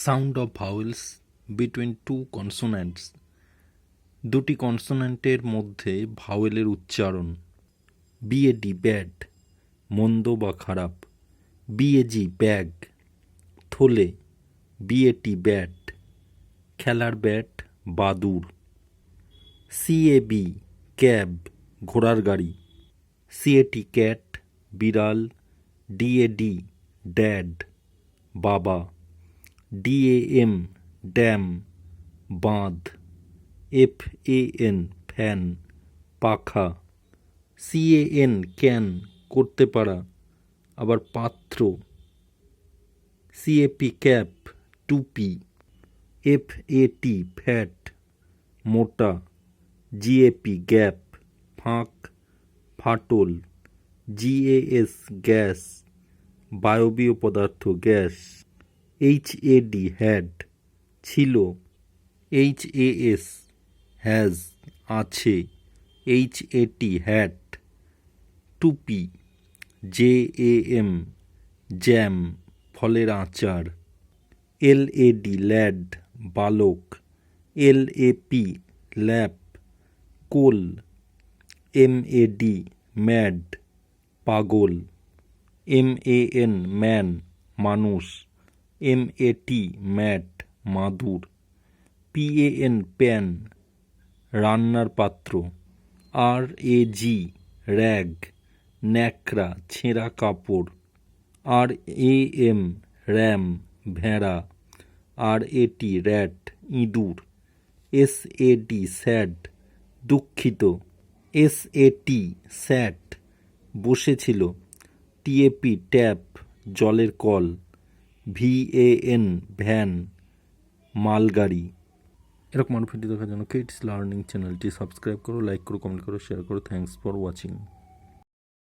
Sound of vowels between two consonants. দুটি কনসোন্যান্টের মধ্যে ভাওয়েলের উচ্চারণ। বিএডি ব্যাড, মন্দ বা খারাপ। বিএজি ব্যাগ, থলে। বিএটি ব্যাট, খেলার ব্যাট, বাদুড়। সিএবি ক্যাব, ঘোড়ার গাড়ি। সিএটি ক্যাট, বিড়াল। ডিএডি ড্যাড, বাবা। ডিএএম ড্যাম, বাঁধ। এফএএন ফ্যান, পাখা। সিএএন ক্যান, করতে পারা, আবার পাত্র। সিএপি ক্যাপ, টুপি। এফএটি ফ্যাট, মোটা। জিএপি গ্যাপ, ফাঁক, ফাটল। জিএএস গ্যাস, বায়বীয় পদার্থ, গ্যাস। এইচএডি হ্যাড, ছিল। এইচএএস হ্যাজ, আছে। এইচএটি হ্যাট, টুপি। জেএএম জ্যাম, ফলের আচার। এলএডি ল্যাড, বালক। এলএপি ল্যাপ, কোল। এমএডি ম্যাড, পাগল। এমএএন ম্যান, মানুষ। এমএটি ম্যাট, মাদুর। পিএএন প্যান, রান্নার পাত্র। আরএজি র্যাগ, ন্যাকড়া, ছেঁড়া কাপড়। আরএএম র্যাম, ভেড়া। আরএটি র্যাট, ইঁদুর। এসএডি স্যাড, দুঃখিত। এসএটি স্যাট, বসেছিল। টিএপি ট্যাপ, জলের কল। ভিএএন ভ্যান, মালগাড়ি। এরকম আরও ভিডিও দেখার জন্য কিডস লার্নিং চ্যানেলটি সাবস্ক্রাইব করো, লাইক করো, কমেন্ট করো, শেয়ার করো। Thanks for watching.